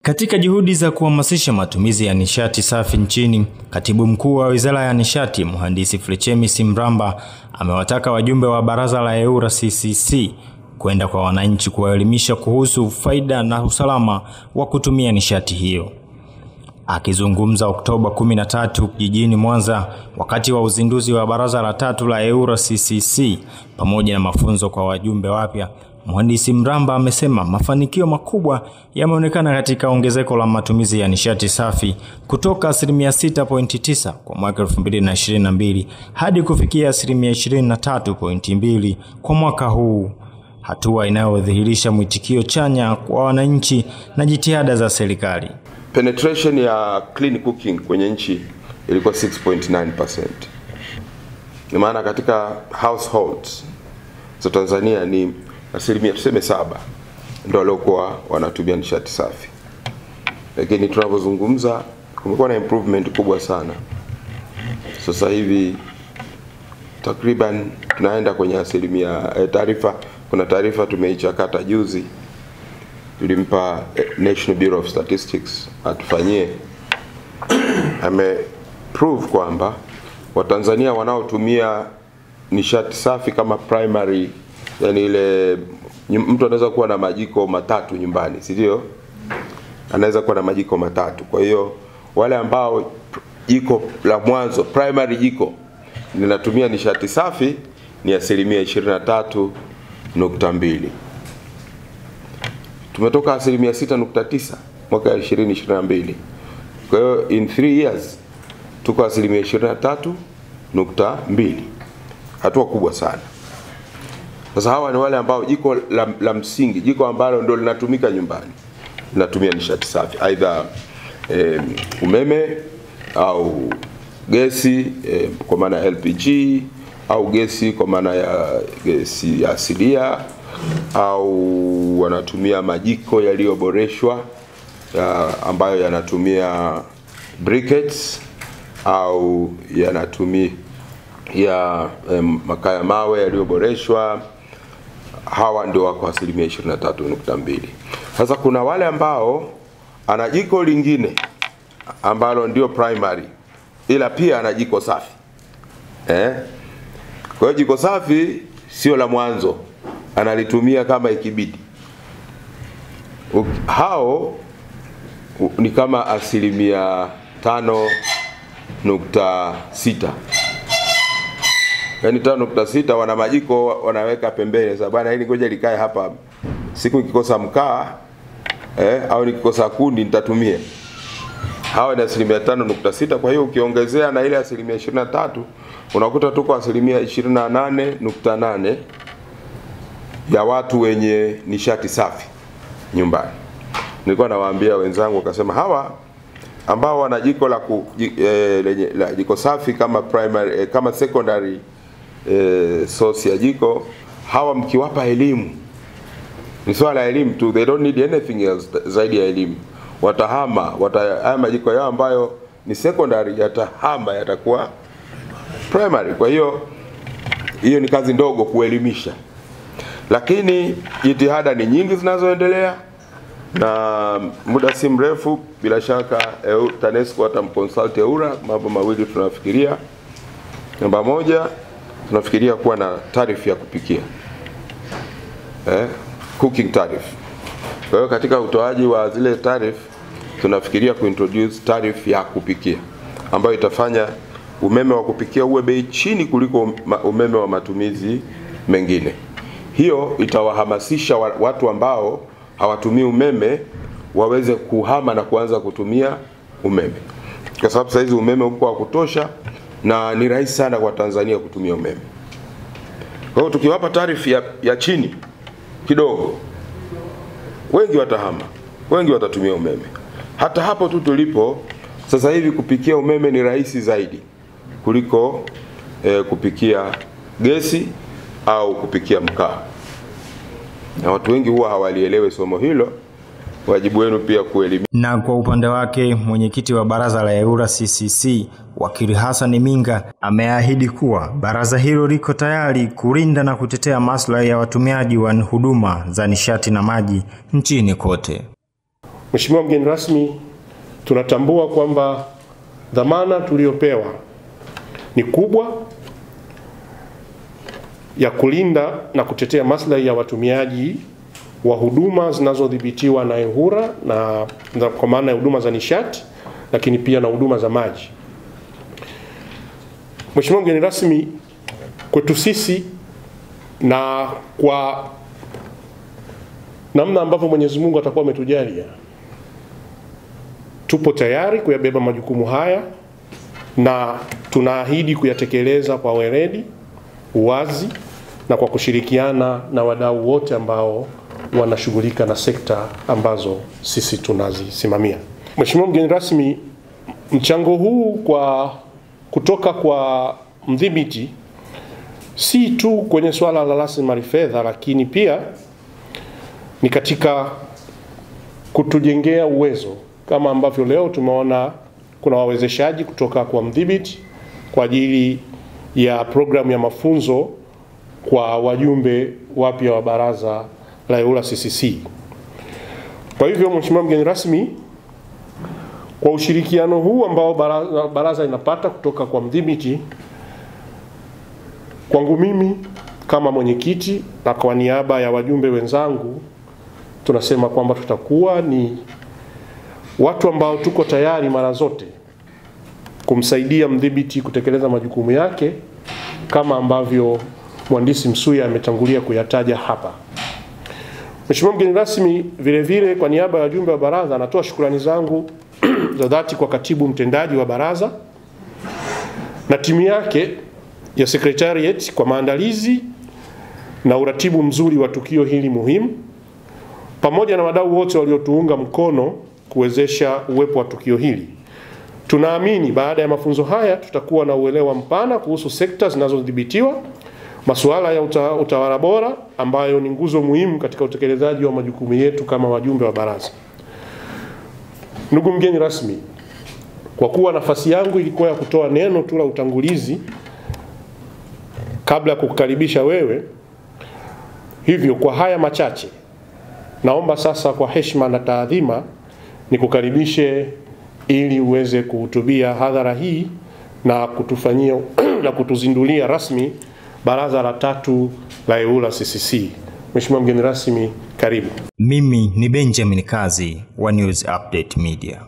Katika juhudi za kuhamasisha matumizi ya nishati safi nchini, Katibu Mkuu wa Wizara ya Nishati, Mhandisi Flechemis Mramba, amewataka wajumbe wa Baraza la EWURA CCC kwenda kwa wananchi kuwaelimisha kuhusu faida na usalama wa kutumia nishati hiyo. Akizungumza Oktoba 13 jijini Mwanza wakati wa uzinduzi wa Baraza la 3 la EWURA CCC pamoja na mafunzo kwa wajumbe wapya, Mhandisi Mramba amesema mafanikio makubwa yameonekana katika ongezeko la matumizi ya nishati safi kutoka 6.9% kwa mwaka 2022 hadi kufikia 23.2% kwa mwaka huu, hatua inayodhihirisha mwitikio chanya kwa wananchi na jitihada za serikali. Penetration ya clean cooking kwenye nchi ilikuwa 6.9%. Ni maana katika households za Tanzania ni asilimia tuseme 7 ndio waliokuwa wanatumia nishati safi. Lakini tunapozungumza kumekuwa na improvement kubwa sana. Sasa hivi takriban tunaenda kwenye asilimia kuna taarifa tumeichakata juzi, tulimpa National Bureau of Statistics atufanyie, prove kwamba Watanzania wanaotumia nishati safi kama primary, yani ile mtu anaweza kuwa na majiko matatu nyumbani, si ndio? Anaweza kuwa na majiko matatu. Kwa hiyo wale ambao jiko la mwanzo, primary jiko, linatumia nishati safi ni asilimia 23.2. Tumetoka asilimia 6.9 mwaka 2022. Kwa hiyo in 3 years tuko asilimia 23.2. Hatua kubwa sana. Sasa hawa ni wale ambao jiko la msingi, jiko ambalo ndio linatumika nyumbani, linatumia nishati safi, aidha umeme au gesi kwa maana LPG, au gesi kwa maana ya gesi ya asilia, au wanatumia majiko yaliyoboreshwa ambayo yanatumia briquettes, au yanatumia makaa ya mawe yaliyoboreshwa. Hawa ndio wako asilimia 23.2. Sasa kuna wale ambao ana jiko lingine ambalo ndio primary, ila pia ana jiko safi. Kwa hiyo jiko safi sio la mwanzo, analitumia kama ikibidi. Hao ni kama asilimia 5.6. Yani 5.6 wana majiko wanaweka pembeni. Sasa bwana, hili ngoja likae hapa, siku nikikosa mkaa au nikikosa kuni nitatumia. Hawa ni asilimia 5.6. Kwa hiyo ukiongezea na ile asilimia 23 unakuta tuko asilimia 28.8 ya watu wenye nishati safi nyumbani. Nilikuwa nawaambia wenzangu, wakasema hawa ambao wana jiko la jiko safi kama primary kama secondary source ya jiko, hawa mkiwapa elimu, ni swala ya elimu tu, they don't need anything else zaidi ya elimu, watahama, haya majiko yao ambayo ni secondary yatahama, yatakuwa primary. Kwa hiyo ni kazi ndogo kuelimisha, lakini jitihada ni nyingi zinazoendelea, na muda si mrefu bila shaka TANESCO watamconsult EWURA. Mambo mawili tunafikiria. Namba moja, tunafikiria kuwa na tarifu ya kupikia, cooking tariff. Kwa hiyo katika utoaji wa zile tariff tunafikiria kuintroduce tariff ya kupikia ambayo itafanya umeme wa kupikia uwe bei chini kuliko umeme wa matumizi mengine. Hiyo itawahamasisha watu ambao hawatumii umeme waweze kuhama na kuanza kutumia umeme, kwa sababu sasa hizi umeme uko wa kutosha na ni rahisi sana kwa Tanzania kutumia umeme. Kwa hiyo tukiwapa tarifu ya chini kidogo, wengi watahama, wengi watatumia umeme. Hata hapo tu tulipo sasa hivi, kupikia umeme ni rahisi zaidi kuliko kupikia gesi au kupikia mkaa, na watu wengi huwa hawalielewe somo hilo. Wajibu wenu pia kuelimisha. Na kwa upande wake, mwenyekiti wa Baraza la EWURA CCC Wakili Hassan Minga ameahidi kuwa baraza hilo liko tayari kulinda na kutetea maslahi ya watumiaji wa huduma za nishati na maji nchini kote. Mheshimiwa mgeni rasmi, tunatambua kwamba dhamana tuliyopewa ni kubwa ya kulinda na kutetea maslahi ya watumiaji wa huduma zinazodhibitiwa na EWURA na kwa maana ya huduma za nishati, lakini pia na huduma za maji. Mheshimiwa mgeni rasmi, kwetu sisi na kwa namna ambavyo Mwenyezi Mungu atakuwa ametujalia, tupo tayari kuyabeba majukumu haya na tunaahidi kuyatekeleza kwa weledi, uwazi na kwa kushirikiana na wadau wote ambao wanashughulika na sekta ambazo sisi tunazisimamia. Mheshimiwa mgeni rasmi, mchango huu kutoka kwa mdhibiti si tu kwenye swala la rasilimali fedha, lakini pia ni katika kutujengea uwezo, kama ambavyo leo tumeona kuna wawezeshaji kutoka kwa mdhibiti kwa ajili ya programu ya mafunzo kwa wajumbe wapya wa baraza la EWURA CCC. Kwa hivyo Mheshimiwa mgeni rasmi, kwa ushirikiano huu ambao baraza inapata kutoka kwa mdhibiti, kwangu mimi kama mwenyekiti na kwa niaba ya wajumbe wenzangu, tunasema kwamba tutakuwa ni watu ambao tuko tayari mara zote kumsaidia mdhibiti kutekeleza majukumu yake kama ambavyo Mhandisi Msuya ametangulia kuyataja hapa. Mheshimiwa mgeni rasmi, vile vile kwa niaba ya wajumbe wa baraza natoa shukrani zangu za dhati kwa katibu mtendaji wa baraza na timu yake ya secretariat kwa maandalizi na uratibu mzuri wa tukio hili muhimu, pamoja na wadau wote waliotuunga mkono kuwezesha uwepo wa tukio hili. Tunaamini baada ya mafunzo haya tutakuwa na uelewa mpana kuhusu sekta zinazodhibitiwa, masuala ya utawala bora ambayo ni nguzo muhimu katika utekelezaji wa majukumu yetu kama wajumbe wa baraza. Ndugu mgeni rasmi, kwa kuwa nafasi yangu ilikuwa ya kutoa neno tu la utangulizi kabla ya kukukaribisha wewe, hivyo kwa haya machache naomba sasa kwa heshima na taadhima nikukaribishe ili uweze kuhutubia hadhara hii na kutufanyia na kutuzindulia rasmi baraza la 3 la EWURA CCC. Mheshimiwa mgeni rasmi, karibu. Mimi ni Benjamin Kazi wa News Update Media.